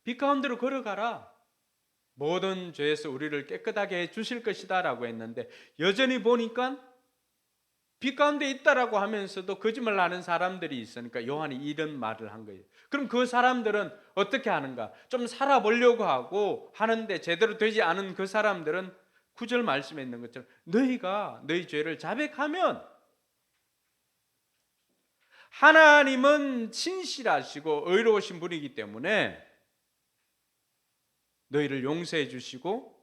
빛 가운데로 걸어가라. 모든 죄에서 우리를 깨끗하게 해 주실 것이다 라고 했는데, 여전히 보니까 빛 가운데 있다라고 하면서도 거짓말 하는 사람들이 있으니까 요한이 이런 말을 한 거예요. 그럼 그 사람들은 어떻게 하는가? 좀 살아보려고 하고 하는데 제대로 되지 않은 그 사람들은 9절 말씀에 있는 것처럼 너희가 너희 죄를 자백하면 하나님은 신실하시고 의로우신 분이기 때문에 너희를 용서해 주시고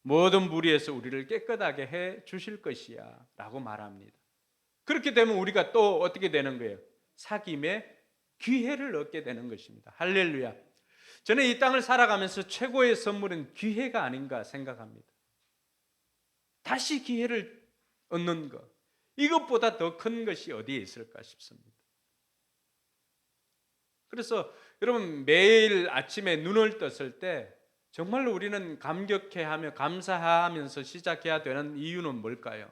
모든 불의에서 우리를 깨끗하게 해 주실 것이야 라고 말합니다. 그렇게 되면 우리가 또 어떻게 되는 거예요? 사귐의 기회를 얻게 되는 것입니다. 할렐루야. 저는 이 땅을 살아가면서 최고의 선물은 기회가 아닌가 생각합니다. 다시 기회를 얻는 것, 이것보다 더 큰 것이 어디에 있을까 싶습니다. 그래서 여러분, 매일 아침에 눈을 떴을 때 정말로 우리는 감격해하며 감사하면서 시작해야 되는 이유는 뭘까요?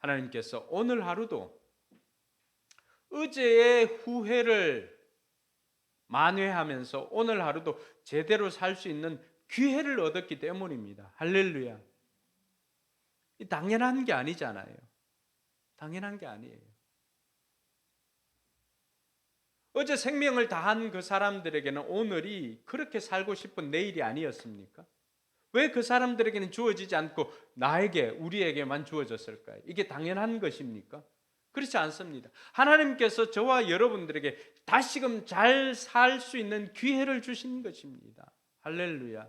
하나님께서 오늘 하루도 어제의 후회를 만회하면서 오늘 하루도 제대로 살 수 있는 기회를 얻었기 때문입니다. 할렐루야. 당연한 게 아니잖아요. 당연한 게 아니에요. 어제 생명을 다한 그 사람들에게는 오늘이 그렇게 살고 싶은 내일이 아니었습니까? 왜 그 사람들에게는 주어지지 않고 나에게, 우리에게만 주어졌을까요? 이게 당연한 것입니까? 그렇지 않습니다. 하나님께서 저와 여러분들에게 다시금 잘 살 수 있는 기회를 주신 것입니다. 할렐루야.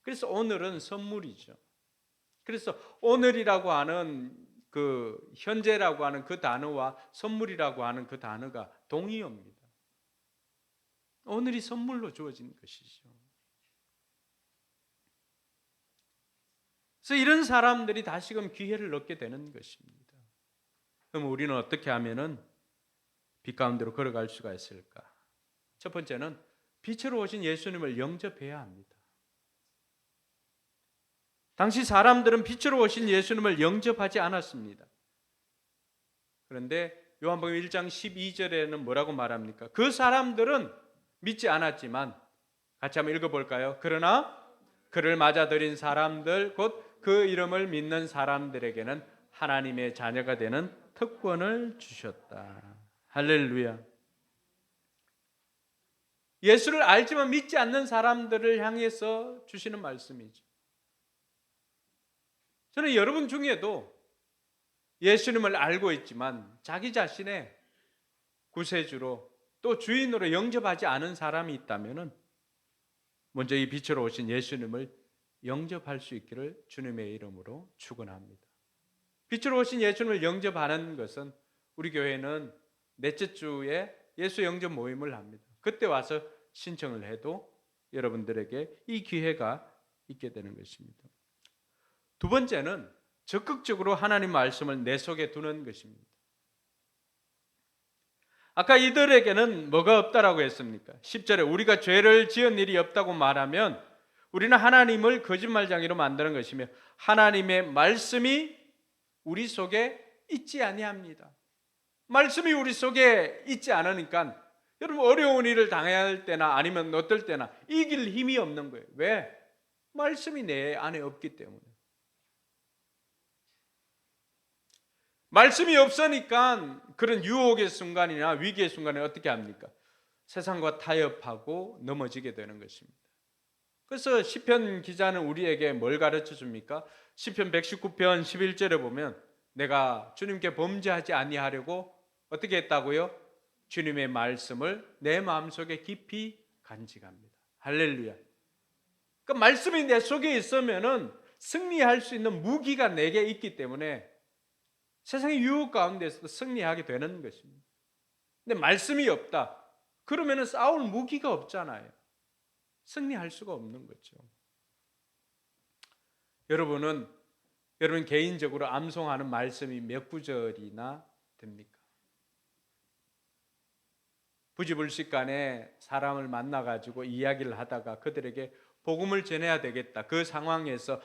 그래서 오늘은 선물이죠. 그래서 오늘이라고 하는 그 현재라고 하는 그 단어와 선물이라고 하는 그 단어가 동의어입니다. 오늘이 선물로 주어진 것이죠. 그래서 이런 사람들이 다시금 기회를 얻게 되는 것입니다. 그럼 우리는 어떻게 하면은 빛 가운데로 걸어갈 수가 있을까? 첫 번째는 빛으로 오신 예수님을 영접해야 합니다. 당시 사람들은 빛으로 오신 예수님을 영접하지 않았습니다. 그런데 요한복음 1장 12절에는 뭐라고 말합니까? 그 사람들은 믿지 않았지만, 같이 한번 읽어볼까요? 그러나 그를 맞아들인 사람들, 곧 그 이름을 믿는 사람들에게는 하나님의 자녀가 되는 특권을 주셨다. 할렐루야. 예수를 알지만 믿지 않는 사람들을 향해서 주시는 말씀이죠. 저는 여러분 중에도 예수님을 알고 있지만 자기 자신의 구세주로 또 주인으로 영접하지 않은 사람이 있다면 먼저 이 빛으로 오신 예수님을 영접할 수 있기를 주님의 이름으로 축원합니다. 빛으로 오신 예수님을 영접하는 것은 우리 교회는 넷째 주에 예수 영접 모임을 합니다. 그때 와서 신청을 해도 여러분들에게 이 기회가 있게 되는 것입니다. 두 번째는 적극적으로 하나님 말씀을 내 속에 두는 것입니다. 아까 이들에게는 뭐가 없다라고 했습니까? 10절에 우리가 죄를 지은 일이 없다고 말하면 우리는 하나님을 거짓말쟁이로 만드는 것이며 하나님의 말씀이 우리 속에 있지 아니합니다. 말씀이 우리 속에 있지 않으니까 여러분 어려운 일을 당해야 할 때나 아니면 어떨 때나 이길 힘이 없는 거예요. 왜? 말씀이 내 안에 없기 때문에. 말씀이 없으니까 그런 유혹의 순간이나 위기의 순간에 어떻게 합니까? 세상과 타협하고 넘어지게 되는 것입니다. 그래서 시편 기자는 우리에게 뭘 가르쳐 줍니까? 시편 119편 11절에 보면 내가 주님께 범죄하지 아니하려고 어떻게 했다고요? 주님의 말씀을 내 마음속에 깊이 간직합니다. 할렐루야. 그 말씀이 내 속에 있으면은 승리할 수 있는 무기가 내게 있기 때문에 세상의 유혹 가운데서도 승리하게 되는 것입니다. 근데 말씀이 없다. 그러면은 싸울 무기가 없잖아요. 승리할 수가 없는 거죠. 여러분 개인적으로 암송하는 말씀이 몇 구절이나 됩니까? 부지불식간에 사람을 만나가지고 이야기를 하다가 그들에게 복음을 전해야 되겠다. 그 상황에서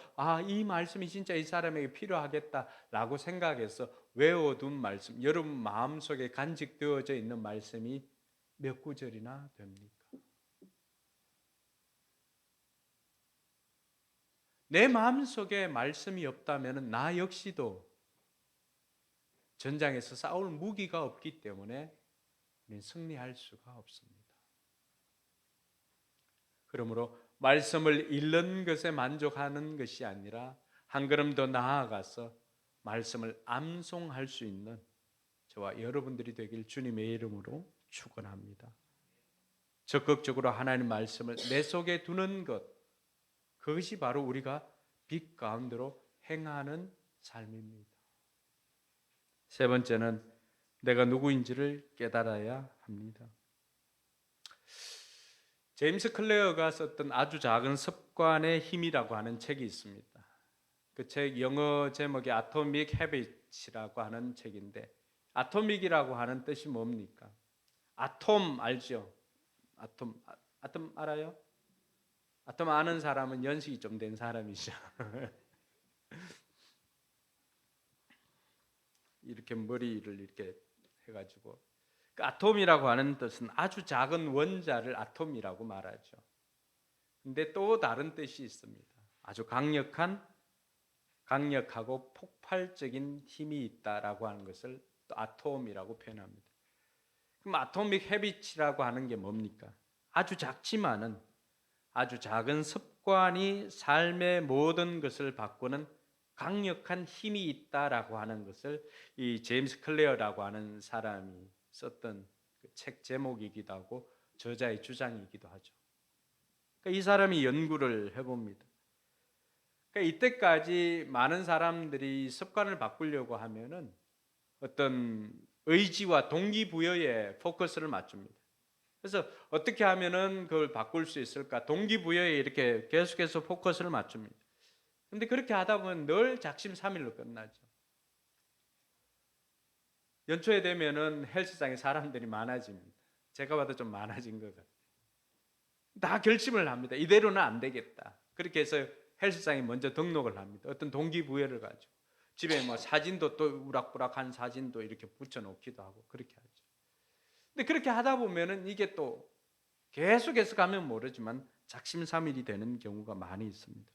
이 말씀이 진짜 이 사람에게 필요하겠다라고 생각해서 외워둔 말씀, 여러분 마음속에 간직되어져 있는 말씀이 몇 구절이나 됩니까? 내 마음속에 말씀이 없다면 나 역시도 전장에서 싸울 무기가 없기 때문에 우리는 승리할 수가 없습니다. 그러므로 말씀을 읽는 것에 만족하는 것이 아니라 한 걸음 더 나아가서 말씀을 암송할 수 있는 저와 여러분들이 되길 주님의 이름으로 축원합니다. 적극적으로 하나님 말씀을 내 속에 두는 것, 그것이 바로 우리가 빛 가운데로 행하는 삶입니다. 세 번째는 내가 누구인지를 깨달아야 합니다. 제임스 클레어가 썼던 아주 작은 습관의 힘이라고 하는 책이 있습니다. 그 책 영어 제목이 Atomic Habits이라고 하는 책인데, 아토믹이라고 하는 뜻이 뭡니까? 아톰 알죠? 아톰 알아요? 아톰 아는 사람은 연식이 좀 된 사람이죠. 이렇게 머리를 이렇게 해가지고, 그 아톰이라고 하는 뜻은 아주 작은 원자를 아톰이라고 말하죠. 근데 또 다른 뜻이 있습니다. 아주 강력하고 폭발적인 힘이 있다라고 하는 것을 또 아톰이라고 표현합니다. 그럼 아토믹 헤비츠라고 하는 게 뭡니까? 아주 작지만은 아주 작은 습관이 삶의 모든 것을 바꾸는 강력한 힘이 있다라고 하는 것을 이 제임스 클레어라고 하는 사람이 썼던 그 책 제목이기도 하고 저자의 주장이기도 하죠. 그러니까 이 사람이 연구를 해봅니다. 그러니까 이때까지 많은 사람들이 습관을 바꾸려고 하면은 어떤 의지와 동기부여에 포커스를 맞춥니다. 그래서 어떻게 하면은 그걸 바꿀 수 있을까? 동기부여에 이렇게 계속해서 포커스를 맞춥니다. 근데 그렇게 하다 보면 늘 작심삼일로 끝나죠. 연초에 되면은 헬스장에 사람들이 많아집니다. 제가 봐도 좀 많아진 것 같아요. 다 결심을 합니다. 이대로는 안 되겠다. 그렇게 해서 헬스장에 먼저 등록을 합니다. 어떤 동기부여를 가지고. 집에 뭐 사진도 또 우락부락한 사진도 이렇게 붙여놓기도 하고 그렇게 하죠. 근데 그렇게 하다 보면은 이게 또 계속해서 가면 모르지만 작심삼일이 되는 경우가 많이 있습니다.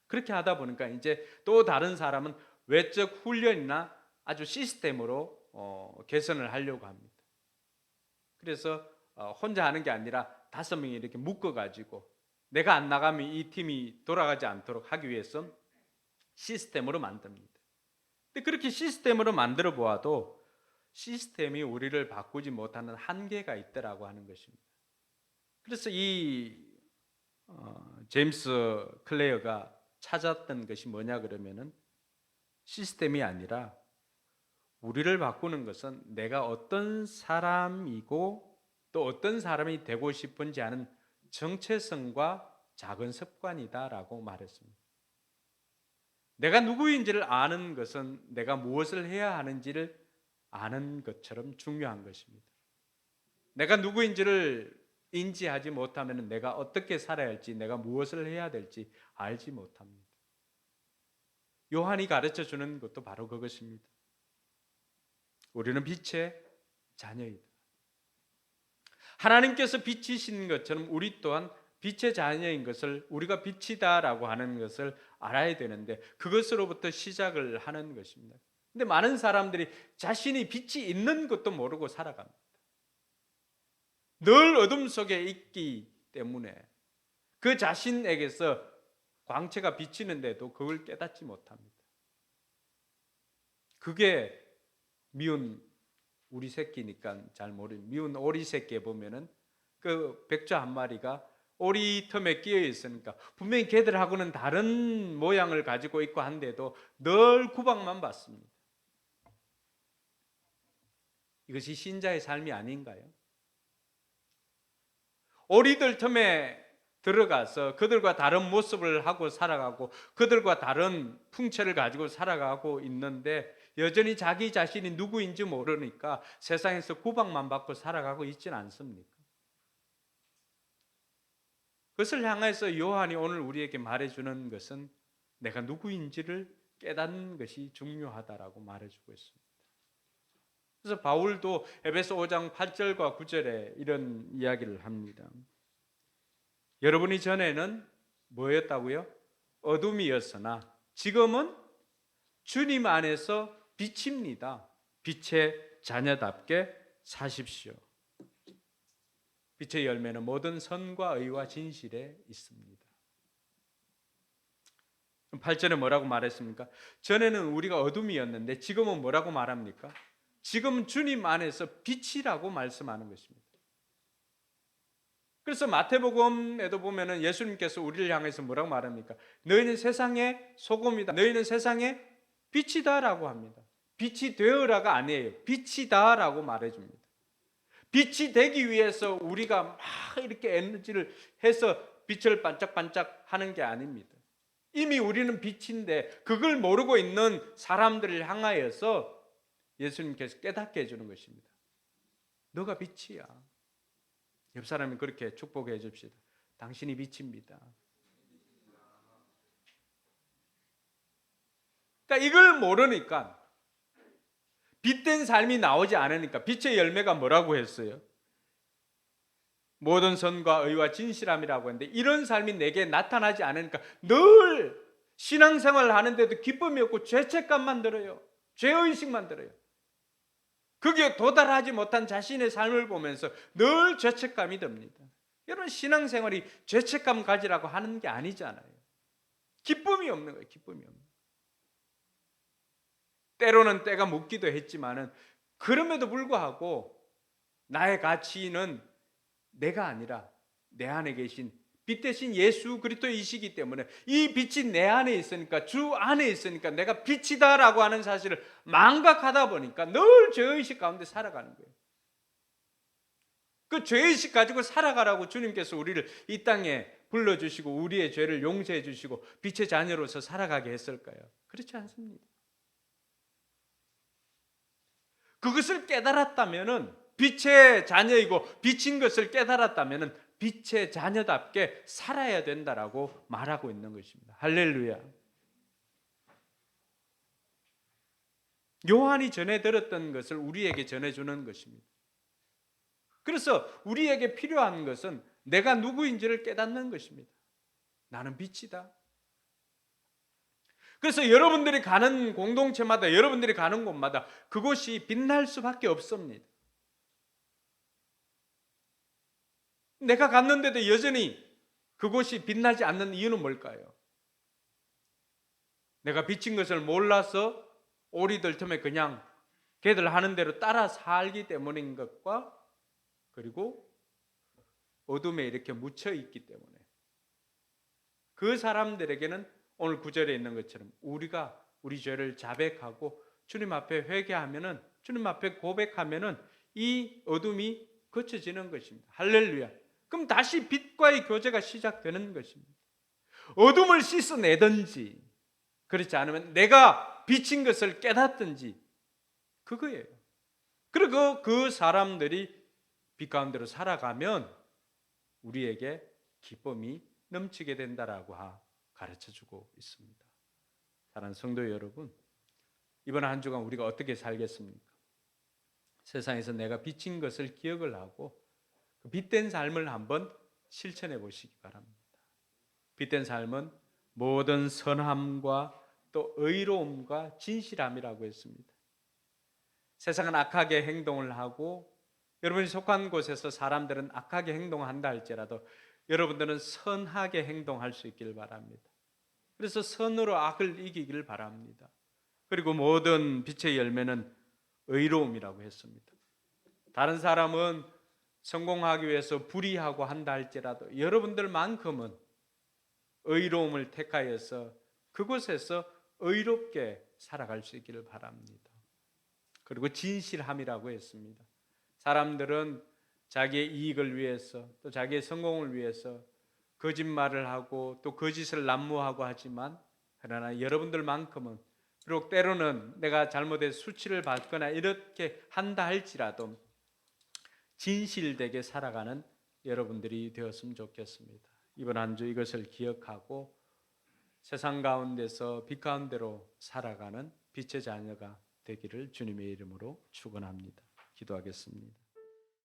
그렇게 하다 보니까 이제 또 다른 사람은 외적 훈련이나 아주 시스템으로 개선을 하려고 합니다. 그래서 혼자 하는 게 아니라 5명이 이렇게 묶어가지고 내가 안 나가면 이 팀이 돌아가지 않도록 하기 위해서 시스템으로 만듭니다. 근데 그렇게 시스템으로 만들어 보아도 시스템이 우리를 바꾸지 못하는 한계가 있더라고 하는 것입니다. 그래서 이 제임스 클레어가 찾았던 것이 뭐냐 그러면은 시스템이 아니라 우리를 바꾸는 것은 내가 어떤 사람이고 또 어떤 사람이 되고 싶은지 아는 정체성과 작은 습관이다라고 말했습니다. 내가 누구인지를 아는 것은 내가 무엇을 해야 하는지를 아는 것처럼 중요한 것입니다. 내가 누구인지를 인지하지 못하면 내가 어떻게 살아야 할지, 내가 무엇을 해야 될지 알지 못합니다. 요한이 가르쳐 주는 것도 바로 그것입니다. 우리는 빛의 자녀이다. 하나님께서 빛이신 것처럼 우리 또한 빛의 자녀인 것을, 우리가 빛이다라고 하는 것을 알아야 되는데, 그것으로부터 시작을 하는 것입니다. 근데 많은 사람들이 자신이 빛이 있는 것도 모르고 살아갑니다. 늘 어둠 속에 있기 때문에 그 자신에게서 광채가 비치는데도 그걸 깨닫지 못합니다. 그게 미운 우리 새끼니까 잘 모르는 미운 오리 새끼에 보면은 그 백조 한 마리가 오리 틈에 끼어 있으니까 분명히 걔들하고는 다른 모양을 가지고 있고 한데도 늘 구박만 받습니다. 이것이 신자의 삶이 아닌가요? 오리들 틈에 들어가서 그들과 다른 모습을 하고 살아가고 그들과 다른 풍채를 가지고 살아가고 있는데 여전히 자기 자신이 누구인지 모르니까 세상에서 구박만 받고 살아가고 있지는 않습니까? 그것을 향해서 요한이 오늘 우리에게 말해주는 것은 내가 누구인지를 깨닫는 것이 중요하다라고 말해주고 있습니다. 그래서 바울도 에베소 5장 8절과 9절에 이런 이야기를 합니다. 여러분이 전에는 뭐였다고요? 어둠이었으나 지금은 주님 안에서 빛입니다. 빛의 자녀답게 사십시오. 빛의 열매는 모든 선과 의와 진실에 있습니다. 8절에 뭐라고 말했습니까? 전에는 우리가 어둠이었는데 지금은 뭐라고 말합니까? 지금 주님 안에서 빛이라고 말씀하는 것입니다. 그래서 마태복음에도 보면은 예수님께서 우리를 향해서 뭐라고 말합니까? 너희는 세상의 소금이다. 너희는 세상의 빛이다라고 합니다. 빛이 되어라가 아니에요. 빛이다라고 말해줍니다. 빛이 되기 위해서 우리가 막 이렇게 에너지를 해서 빛을 반짝반짝 하는 게 아닙니다. 이미 우리는 빛인데 그걸 모르고 있는 사람들을 향하여서 예수님께서 깨닫게 해주는 것입니다. 너가 빛이야. 옆 사람이 그렇게 축복해 줍시다. 당신이 빛입니다. 그러니까 이걸 모르니까 빛된 삶이 나오지 않으니까 빛의 열매가 뭐라고 했어요? 모든 선과 의와 진실함이라고 했는데 이런 삶이 내게 나타나지 않으니까 늘 신앙생활을 하는데도 기쁨이 없고 죄책감만 들어요. 죄의식만 들어요. 거기에 도달하지 못한 자신의 삶을 보면서 늘 죄책감이 듭니다. 여러분 신앙생활이 죄책감 가지라고 하는 게 아니잖아요. 기쁨이 없는 거예요. 기쁨이 없는 거예요. 때로는 때가 묻기도 했지만은 그럼에도 불구하고 나의 가치는 내가 아니라 내 안에 계신 빛 대신 예수 그리스도이시기 때문에 이 빛이 내 안에 있으니까 주 안에 있으니까 내가 빛이다라고 하는 사실을 망각하다 보니까 늘 죄의식 가운데 살아가는 거예요. 그 죄의식 가지고 살아가라고 주님께서 우리를 이 땅에 불러주시고 우리의 죄를 용서해 주시고 빛의 자녀로서 살아가게 했을까요? 그렇지 않습니다. 그것을 깨달았다면은 빛의 자녀이고 빛인 것을 깨달았다면은 빛의 자녀답게 살아야 된다라고 말하고 있는 것입니다. 할렐루야. 요한이 전해 들었던 것을 우리에게 전해주는 것입니다. 그래서 우리에게 필요한 것은 내가 누구인지를 깨닫는 것입니다. 나는 빛이다. 그래서 여러분들이 가는 공동체마다 여러분들이 가는 곳마다 그곳이 빛날 수밖에 없습니다. 내가 갔는데도 여전히 그곳이 빛나지 않는 이유는 뭘까요? 내가 비친 것을 몰라서 오리들 틈에 그냥 걔들 하는 대로 따라 살기 때문인 것과 그리고 어둠에 이렇게 묻혀 있기 때문에 그 사람들에게는 오늘 9절에 있는 것처럼 우리가 우리 죄를 자백하고 주님 앞에 회개하면은 주님 앞에 고백하면은 이 어둠이 거쳐지는 것입니다. 할렐루야. 그럼 다시 빛과의 교제가 시작되는 것입니다. 어둠을 씻어내든지 그렇지 않으면 내가 비친 것을 깨닫든지 그거예요. 그리고 그 사람들이 빛 가운데로 살아가면 우리에게 기쁨이 넘치게 된다라고 가르쳐주고 있습니다. 사랑하는 성도 여러분, 이번 한 주간 우리가 어떻게 살겠습니까? 세상에서 내가 빚진 것을 기억을 하고 그 빚된 삶을 한번 실천해 보시기 바랍니다. 빚된 삶은 모든 선함과 또 의로움과 진실함이라고 했습니다. 세상은 악하게 행동을 하고 여러분이 속한 곳에서 사람들은 악하게 행동한다 할지라도 여러분들은 선하게 행동할 수 있기를 바랍니다. 그래서 선으로 악을 이기기를 바랍니다. 그리고 모든 빛의 열매는 의로움이라고 했습니다. 다른 사람은 성공하기 위해서 불의하고 한다 할지라도 여러분들만큼은 의로움을 택하여서 그곳에서 의롭게 살아갈 수 있기를 바랍니다. 그리고 진실함이라고 했습니다. 사람들은 자기의 이익을 위해서 또 자기의 성공을 위해서 거짓말을 하고 또 거짓을 난무하고 하지만 그러나 여러분들만큼은 비록 때로는 내가 잘못해서 수치를 받거나 이렇게 한다 할지라도 진실되게 살아가는 여러분들이 되었으면 좋겠습니다. 이번 한 주 이것을 기억하고 세상 가운데서 빛 가운데로 살아가는 빛의 자녀가 되기를 주님의 이름으로 축원합니다. 기도하겠습니다.